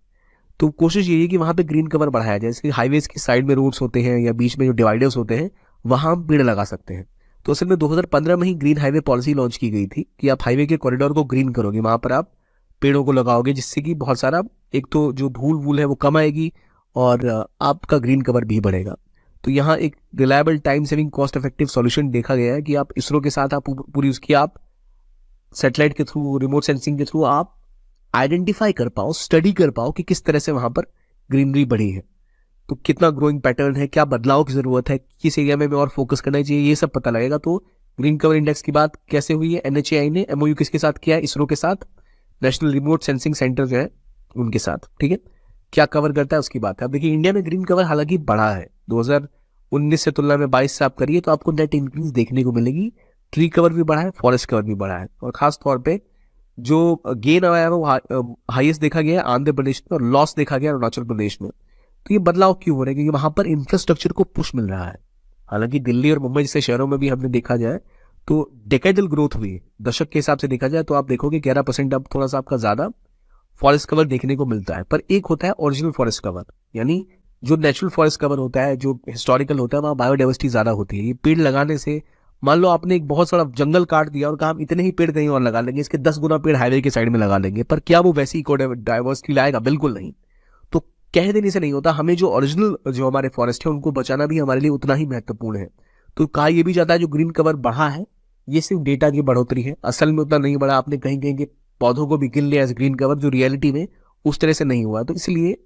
तो कोशिश यही है कि वहां पे ग्रीन कवर बढ़ाया जाए। जैसे हाईवेज की साइड में रोड्स होते हैं या बीच में जो डिवाइडर्स होते हैं, वहां हम पेड़ लगा सकते हैं। तो असल में 2015 में ही ग्रीन हाईवे पॉलिसी लॉन्च की गई थी कि आप हाईवे के कॉरिडोर को ग्रीन करोगे, वहां पर आप पेड़ों को लगाओगे, जिससे कि बहुत सारा, एक तो जो धूल वूल है वो कम आएगी और आपका ग्रीन कवर भी बढ़ेगा। तो यहाँ एक reliable, time saving, cost effective solution देखा गया है कि आप इसरो के साथ आप पूरी उसकी आप सैटेलाइट के थ्रू, रिमोट सेंसिंग के थ्रू आप आइडेंटिफाई कर पाओ, स्टडी कर पाओ कि किस तरह से वहां पर ग्रीनरी बढ़ी है, तो कितना ग्रोइंग पैटर्न है, क्या बदलाव की जरूरत है, किस एरिया में और फोकस करना चाहिए, ये सब पता लगेगा। तो ग्रीन कवर इंडेक्स की बात कैसे हुई है, NHAI ने MOU किसके साथ किया है, इसरो के साथ, नेशनल रिमोट सेंसिंग सेंटर जो है उनके साथ। ठीक है, क्या कवर करता है उसकी बात है। अब देखिए इंडिया में ग्रीन कवर हालांकि बढ़ा है, 2019 से तुलना में 22 से आप करिए तो आपको नेट इंक्रीज देखने को मिलेगी। ट्री कवर भी बढ़ा है, फॉरेस्ट कवर भी बढ़ा है, और खास तौर पे जो गेन आया है वो हाईएस्ट देखा गया है आंध्र प्रदेश में, और लॉस देखा गया अरुणाचल प्रदेश में। तो ये बदलाव क्यों हो रहा है, क्योंकि वहां पर इंफ्रास्ट्रक्चर को पुश मिल रहा है। हालांकि दिल्ली और मुंबई जैसे शहरों में भी हमने देखा जाए तो डेकेडल ग्रोथ हुई है, दशक के हिसाब से देखा जाए तो आप देखोगे 11% अब थोड़ा सा आपका ज्यादा फॉरेस्ट कवर देखने को मिलता है। पर एक होता है ओरिजिनल फॉरेस्ट कवर, यानी जो नेचुरल फॉरेस्ट कवर होता है, जो हिस्टोरिकल होता है, वहाँ बायोडाइवर्सिटी ज्यादा होती है। ये पेड़ लगाने से, मान लो आपने एक बहुत सारा जंगल काट दिया और कहा हम इतने ही पेड़ कहीं और लगा लेंगे, इसके 10 गुना पेड़ हाईवे के साइड में लगा लेंगे, पर क्या वो वैसी इको डाइवर्सिटी लाएगा, बिल्कुल नहीं। तो कह देने से नहीं होता, हमें जो ओरिजिनल जो हमारे फॉरेस्ट है उनको बचाना भी हमारे लिए उतना ही महत्वपूर्ण है। तो कहा यह भी जाता है जो ग्रीन कवर बढ़ा है ये सिर्फ डेटा की बढ़ोतरी है, असल में उतना नहीं बढ़ा। आपने कहीं कहीं के पौधों को भी गिन लिया एज ग्रीन कवर, जो रियलिटी में उस तरह से नहीं हुआ। तो इसलिए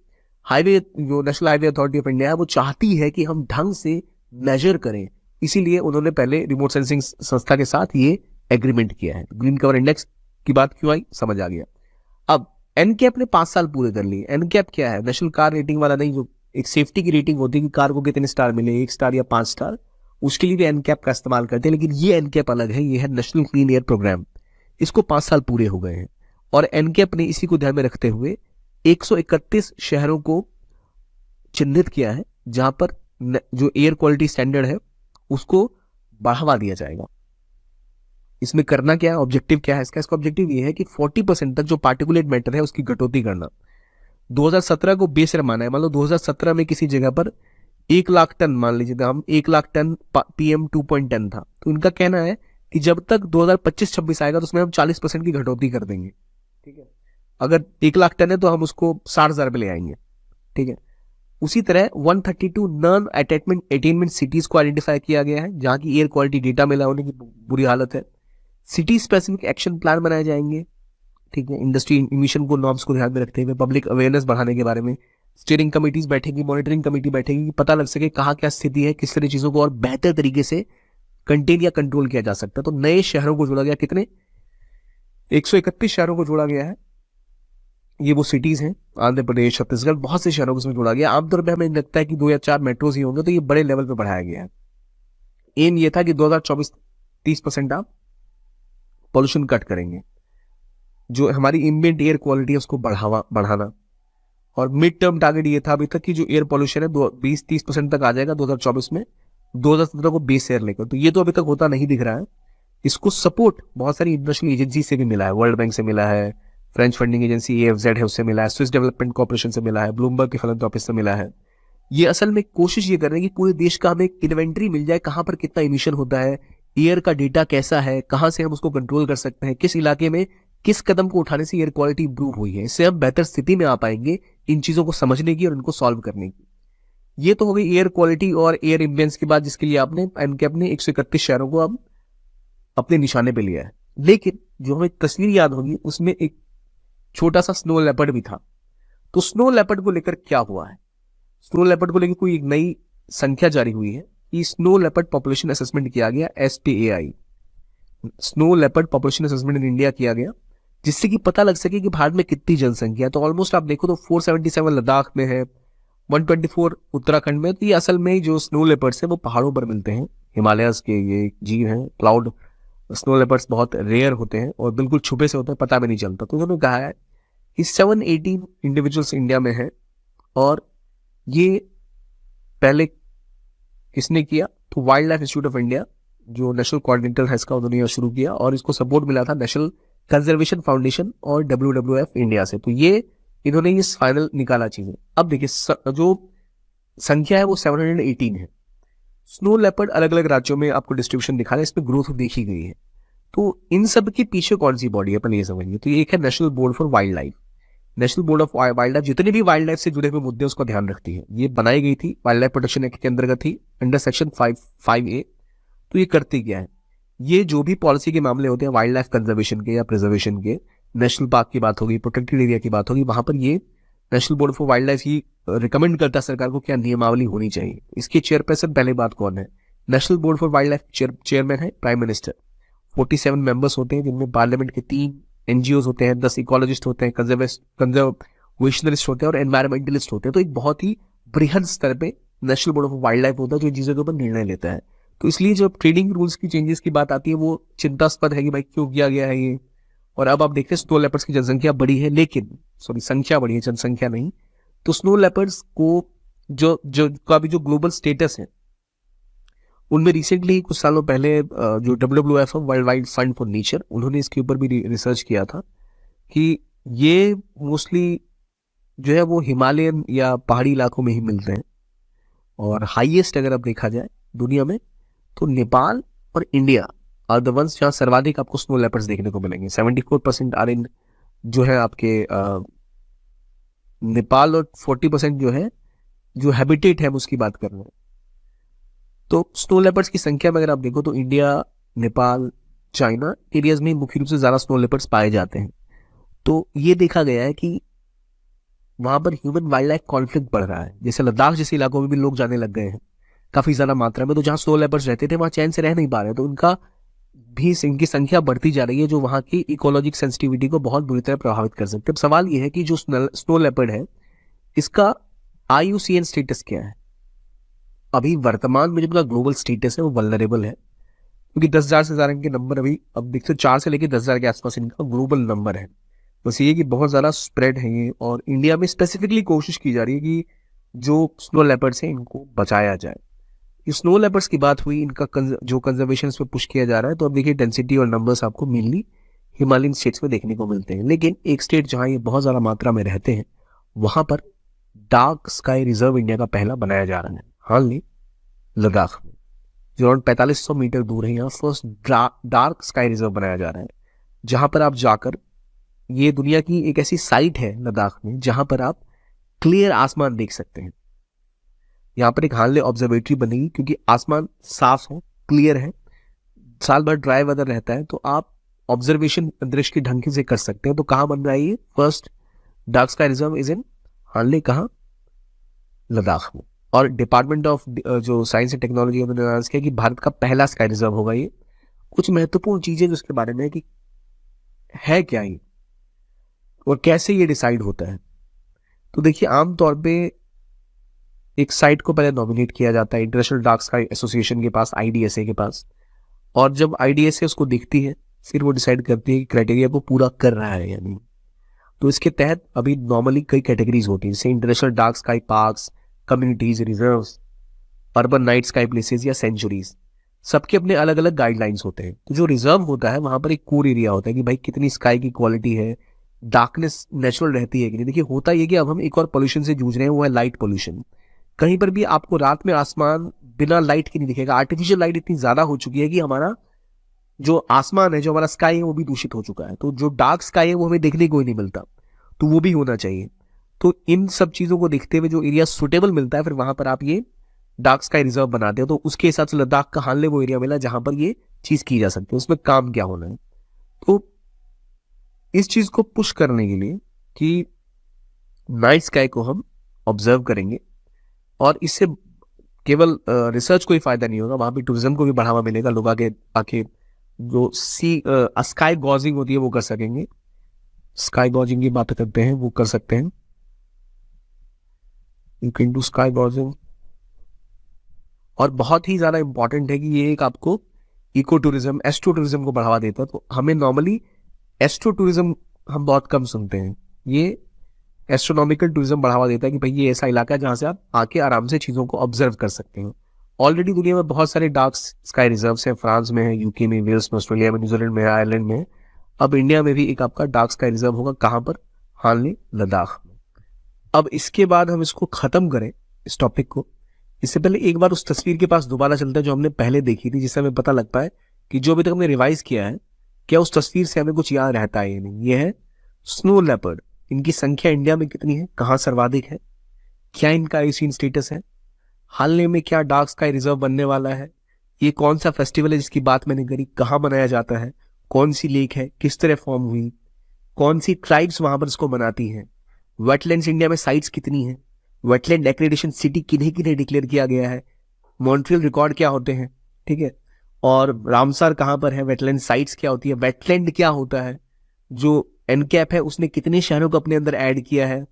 हाईवे, जो national highway authority of India है, वो चाहती है कि हम ढंग से मेजर करें, इसीलिए उन्होंने पहले रिमोट सेंसिंग संस्था के साथ ये एग्रीमेंट किया है। ग्रीन कवर इंडेक्स की बात क्यों आई, समझ आ गया। अब NCAP ने 5 साल पूरे कर लिए। NCAP क्या है, नेशनल कार रेटिंग वाला नहीं, जो एक सेफ्टी की रेटिंग होती है कि कार को कितने स्टार मिले, 1 स्टार या 5 स्टार, उसके लिए भी NCAP का इस्तेमाल करते हैं। लेकिन ये NCAP अलग है, ये है नेशनल क्लीन एयर प्रोग्राम। इसको 5 साल पूरे हो गए हैं, और NCAP ने इसी को ध्यान में रखते हुए 131 शहरों को चिन्हित किया है जहां पर जो एयर क्वालिटी स्टैंडर्ड है उसको बढ़ावा दिया जाएगा। इसमें करना क्या है, ऑब्जेक्टिव क्या है इसका ऑब्जेक्टिव ये है कि 40% तक जो पार्टिकुलेट मैटर है उसकी कटौती करना। 2017 को बेस माना है, मान लो 2017 में किसी जगह पर 1 लाख टन, मान लीजिए हम 1 लाख टन PM 2.10 था, तो इनका कहना है कि जब तक 2025-26 आएगा तो उसमें हम 40% की कटौती कर देंगे। ठीक है, अगर 1 लाख टन है तो हम उसको 60,000 पे ले आएंगे। ठीक है, उसी तरह 132 नॉन अटेनमेंट सिटीज को आइडेंटिफाई किया गया है जहां की एयर क्वालिटी डेटा मिला होने की बुरी हालत है। सिटी स्पेसिफिक एक्शन प्लान बनाए जाएंगे। ठीक है, इंडस्ट्री इमिशन को नॉर्म्स को ध्यान में रखते हुए पब्लिक अवेयरनेस बढ़ाने के बारे में स्टीयरिंग कमेटीज बैठेगी, मॉनिटरिंग कमेटी बैठेगी, पता लग सके कहाँ क्या स्थिति है, किस तरह चीजों को और बेहतर तरीके से कंटेन या कंट्रोल किया जा सकता है। तो नए शहरों को जोड़ा गया, कितने 131 शहरों को जोड़ा गया है। ये वो सिटीज हैं, आंध्र प्रदेश, छत्तीसगढ़, बहुत से शहरों को इसमें जोड़ा गया। आमतौर पर हमें लगता है कि 2 या 4 मेट्रोज ही होंगे, तो ये बड़े लेवल पर बढ़ाया गया है। एम ये था कि 2024 30% आप पॉल्यूशन कट करेंगे, जो हमारी एम्बिएंट एयर क्वालिटी है उसको बढ़ाना। और मिड टर्म टारगेट ये था अभी तक कि जो एयर पॉल्यूशन है 20-30% तक आ जाएगा 2024 में, 2017 को बेस एयर लेकर। तो ये तो अभी तक होता नहीं दिख रहा है। इसको सपोर्ट बहुत सारी इंटरनेशनल एजेंसी से भी मिला है, वर्ल्ड बैंक से मिला है, फ्रेंच फंडिंग एजेंसी AFZ है उससे मिला है, स्विस डेवलपमेंट कॉर्पोरेशन से मिला है, ब्लूमबर्ग के फिलैंथ्रोपिस्ट से मिला है। ये असल में कोशिश ये कर रहे हैं कि पूरे देश का हमें एक इन्वेंट्री मिल जाए, कहां पर कितना इमिशन होता है, एयर का डेटा कैसा है, कहां से हम उसको कंट्रोल कर सकते हैं, किस इलाके में किस कदम को उठाने से एयर क्वालिटी इंप्रूव हुई है। इससे हम बेहतर स्थिति में आ पाएंगे इन चीजों को समझने की और इनको सॉल्व करने की। ये तो हो गई एयर क्वालिटी और एयर एम्बियंस की बात, जिसके लिए आपने एनकैप ने 131 शहरों को अब अपने निशाने पे लिया है। लेकिन जो हमें तस्वीर याद होगी उसमें एक छोटा सा स्नो लेपर्ड भी था। तो स्नो लेपर्ड को लेकर क्या हुआ है, स्नो लेपर्ड को लेकर कोई एक नई संख्या जारी हुई है कि स्नो लेपर्ड पॉपुलेशन असेसमेंट किया गया, SPAI, snow leopard population assessment in India किया गया, जिससे कि पता लग सके कि भारत में कितनी जनसंख्या है। तो ऑलमोस्ट आप देखो तो 477 लद्दाख में है, 124 उत्तराखंड में। तो ये असल में जो स्नो लेपर्ड्स हैं वो पहाड़ों पर मिलते हैं, हिमालयस के ये जीव हैं। क्लाउड स्नो लेपर्ड्स बहुत रेयर होते हैं और बिल्कुल छुपे से होते हैं, पता भी नहीं चलता। तो उन्होंने कहा है कि 718 इंडिविजुअल्स इंडिया में है। और ये पहले किसने किया, तो wild life institute of India जो नेशनल कोऑर्डिनेटर है इसका, उन्होंने शुरू किया और इसको सपोर्ट मिला था नेशनल कंजर्वेशन फाउंडेशन और WWF इंडिया से। तो ये इन्होंने ये फाइनल निकाला चीजें। अब देखिए जो संख्या है वो 718 है। स्नो लेपर्ड अलग अलग राज्यों में आपको डिस्ट्रीब्यूशन दिखा रहा है, इसमें ग्रोथ देखी गई है। तो इन सब के पीछे कौन सी बॉडी है अपन ये समझिए। तो ये एक है national board for wild life. National board of wild life जितने भी वाइल्ड लाइफ से जुड़े हुए मुद्दे उसका ध्यान रखती है। ये बनाई गई थी वाइल्ड लाइफ प्रोटेक्शन एक्ट के अंतर्गत ही, अंडर सेक्शन 5A। तो ये करती क्या है, ये जो भी पॉलिसी के मामले होते हैं वाइल्ड लाइफ कंजर्वेशन के या प्रिजर्वेशन के, नेशनल पार्क की बात होगी, प्रोटेक्टेड एरिया की बात होगी, वहां पर ये national board for wild life he recommend करता है सरकार को क्या नियमावली होनी चाहिए। इसके चेयरपर्सन पहले बात कौन है, national board for wild life chairman है प्राइम मिनिस्टर। 47 मेंबर्स होते हैं जिनमें पार्लियामेंट के 3 NGOs होते हैं, 10 इकोलॉजिस्ट होते हैं, कंजर्वेशनलिस्ट होते हैं और एनवायरमेंटलिस्ट होते हैं। तो एक बहुत ही बृहद स्तर पे national board of wild life होता है जो इन चीजों के ऊपर निर्णय लेता है। तो इसलिए जब ट्रेडिंग रूल्स की चेंजेस की बात आती है वो चिंतास्पद है कि भाई क्यों किया गया है ये। और अब आप देखते हैं स्नो लेपर्ड्स की जनसंख्या बढ़ी है, लेकिन संख्या बढ़ी है, जनसंख्या नहीं। तो स्नो लेपर्ड्स को जो जो ग्लोबल स्टेटस है उनमें रिसेंटली कुछ सालों पहले जो WWF world wide fund for nature, उन्होंने इसके ऊपर भी रिसर्च किया था कि ये मोस्टली जो है वो हिमालयन या पहाड़ी इलाकों में ही मिलते हैं। और हाईएस्ट अगर अब देखा जाए दुनिया में तो नेपाल और इंडिया आर द वंस जहां सर्वाधिक आपको स्नो लेपर्ड्स देखने को मिलेंगे। 74% आर इन जो है आपके नेपाल और 40% जो है जो हैबिटेट है उसकी बात कर रहे हैं। तो स्नो लेपर्ड्स की संख्या में अगर आप देखो तो इंडिया, नेपाल, चाइना एरियाज में मुख्य रूप से ज्यादा स्नो लेपर्ड्स पाए जाते हैं। तो ये देखा गया है कि वहां पर ह्यूमन वाइल्ड लाइफ कॉन्फ्लिक्ट बढ़ रहा है। जैसे लद्दाख जैसे इलाकों में भी लोग जाने लग गए हैं काफी ज्यादा मात्रा में। तो जहां स्नो लेपर्ड्स रहते थे वहां चैन से रह नहीं पा रहे, तो उनका भी इनकी संख्या बढ़ती जा रही है जो वहां की इकोलॉजिक सेंसिटिविटी को बहुत बुरी तरह प्रभावित कर सकते हैं। अब सवाल यह है कि जो स्नो लेपर्ड है इसका IUCN स्टेटस क्या है। अभी वर्तमान में जो उनका ग्लोबल स्टेटस है वो वल्नरेबल है, क्योंकि 10,000 से ज्यादा इनके नंबर अभी अब देखते 4 से लेकर 10,000 के आसपास इनका ग्लोबल नंबर है। बस ये कि बहुत ज्यादा स्प्रेड है ये, और इंडिया में स्पेसिफिकली कोशिश की जा रही है कि जो स्नो लेपर्ड्स हैं इनको बचाया जाए। ये स्नो लेपर्ड्स की बात हुई, इनका जो कंजर्वेशन पे पुश किया जा रहा है, तो अब देखिए डेंसिटी और नंबर्स आपको मेनली हिमालयन स्टेट्स में देखने को मिलते हैं। लेकिन एक स्टेट जहां ये बहुत ज़्यादा मात्रा में रहते हैं, वहां पर डार्क स्काई रिजर्व इंडिया का पहला बनाया जा रहा है हाल ही लद्दाख में, जो अराउंड 4500 मीटर दूर है। यहाँ फर्स्ट डार्क स्काई रिजर्व बनाया जा रहा है, जहां पर आप जाकर, ये दुनिया की एक ऐसी साइट है लद्दाख में जहां पर आप क्लियर आसमान देख सकते हैं। यहाँ पर एक हाल ऑब्जर्वेटरी बनेगी, क्योंकि आसमान साफ है, क्लियर है, साल भर ड्राई वेदर रहता है, तो आप ऑब्जर्वेशन दृश्य की ढंग से कर सकते हैं। तो कहाँ बन रहा है ये first dark sky reserve is in हाल कहाँ, लद्दाख में। और डिपार्टमेंट ऑफ जो साइंस एंड टेक्नोलॉजी ने अनाउंस किया कि भारत का पहला स्काई रिजर्व होगा ये। कुछ महत्वपूर्ण चीजें जो उसके बारे में कि है क्या ये और कैसे ये डिसाइड होता है। तो देखिए, आमतौर पे एक साइट को पहले नॉमिनेट किया जाता है इंटरनेशनल डार्क स्काई एसोसिएशन के पास, IDSA के पास, और जब IDSA उसको देखती है, फिर वो डिसाइड करती है कि क्राइटेरिया को पूरा कर रहा है या नहीं। तो इसके तहत अभी नॉर्मली कई कैटेगरीज होती हैं, जैसे international dark sky parks, communities, reserves, urban night sky places या सेंचुरीज, सबके अपने अलग अलग गाइडलाइंस होते हैं। तो जो रिजर्व होता है वहां पर एक कोर एरिया होता है कि भाई कितनी स्काई की क्वालिटी है, डार्कनेस नेचुरल रहती है कि नहीं। देखिए, होता ये कि अब हम एक और पोल्यूशन से जूझ रहे हैं, वो है लाइट पोल्यूशन। कहीं पर भी आपको रात में आसमान बिना लाइट के नहीं दिखेगा। आर्टिफिशियल लाइट इतनी ज्यादा हो चुकी है कि हमारा जो आसमान है, जो हमारा स्काई है, वो भी दूषित हो चुका है। तो जो डार्क स्काई है वो हमें देखने को ही नहीं मिलता, तो वो भी होना चाहिए। तो इन सब चीजों को देखते हुए जो एरिया सुटेबल मिलता है, फिर वहां पर आप ये डार्क स्काई रिजर्व बनाते हो। तो उसके हिसाब से लद्दाख का हाल वो एरिया मिला जहां पर ये चीज की जा सकती है। उसमें काम क्या होना है, तो इस चीज को पुश करने के लिए कि नाइट स्काई को हम ऑब्जर्व करेंगे, और इससे केवल रिसर्च को ही फायदा नहीं होगा, वहां पे टूरिज्म को भी बढ़ावा मिलेगा। लोग आके जो स्काई गॉजिंग होती है वो कर सकेंगे। स्काई गॉजिंग की बात करते हैं, वो कर सकते हैं, you can do sky gauging. और बहुत ही ज्यादा इंपॉर्टेंट है कि ये एक आपको इको टूरिज्म, एस्ट्रो टूरिज्म को बढ़ावा देता है। तो हमें नॉर्मली एस्ट्रो टूरिज्म हम बहुत कम सुनते हैं, ये एस्ट्रोनॉमिकल टूरिज्म बढ़ावा देता है कि भाई ये ऐसा इलाका है जहां से आप आके आराम से चीजों को ऑब्जर्व कर सकते हैं। ऑलरेडी दुनिया में बहुत सारे डार्क स्काई रिजर्व्स हैं, फ्रांस में है, यूके में, वेल्स में, ऑस्ट्रेलिया में, न्यूजीलैंड में, आयरलैंड में। अब इंडिया में भी एक आपका डार्क स्काई रिजर्व होगा, कहां पर, हाल लद्दाख में। अब इसके बाद हम इसको खत्म करें इस टॉपिक को, इससे पहले एक बार उस तस्वीर के पास दोबारा चलते हैं जो हमने पहले देखी थी, जिससे हमें पता लगता है कि जो अभी तक हमने रिवाइज किया है, क्या उस तस्वीर से हमें कुछ याद रहता है या नहीं। ये है स्नो लेपर्ड। इनकी संख्या इंडिया में कितनी है, कहां सर्वाधिक है, क्या इनका आईयूसीएन स्टेटस है, हाल में क्या डार्क स्काई रिजर्व बनने वाला है, ये कौन सा फेस्टिवल है जिसकी बात मैंने करी, कहां मनाया जाता है, कौन सी लेक है, किस तरह फॉर्म हुई, कौन सी ट्राइब्स वहां पर इसको मनाती हैं, वेटलैंड्स इंडिया में साइट्स कितनी है, वेटलैंड एक्रेडिटेशन सिटी किन्हें किन्हें डिक्लेयर किया गया है, मॉन्ट्रियल रिकॉर्ड क्या होते हैं, ठीक है, और रामसर कहां पर है, वेटलैंड साइट्स क्या होती है, वेटलैंड क्या होता है, जो एनकैप है उसने कितने शहरों को अपने अंदर ऐड किया है,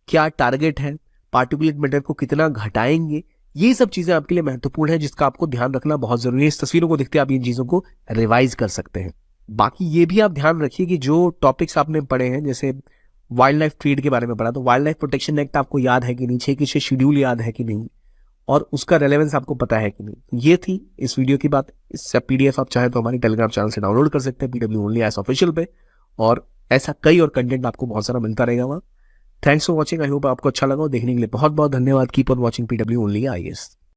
क्या टारगेट है, पार्टिकुलेट मैटर को कितना घटाएंगे। ये सब चीजें आपके लिए महत्वपूर्ण है, जिसका आपको ध्यान रखना बहुत जरूरी है। इस तस्वीरों को देखते आप इन चीजों को रिवाइज कर सकते हैं। बाकी ये भी आप ध्यान रखिए कि जो टॉपिक्स आपने पढ़े हैं, जैसे वाइल्ड लाइफ ट्रेड के बारे में पढ़ा, तो वाइल्ड लाइफ प्रोटेक्शन एक्ट आपको याद है कि नहीं, 6 की 6 शेड्यूल याद है कि नहीं, और उसका रेलेवेंस आपको पता है कि नहीं। ये थी इस वीडियो की बात। इससे PDF आप चाहे तो हमारे टेलीग्राम चैनल से डाउनलोड कर सकते हैं, PW ओनली एस ऑफिशियल पे, और ऐसा कई और कंटेंट आपको बहुत सारा मिलता रहेगा वहाँ। Thanks for watching, I hope आपको अच्छा लगा। देखने के लिए बहुत बहुत धन्यवाद। Keep on watching PW only IAS।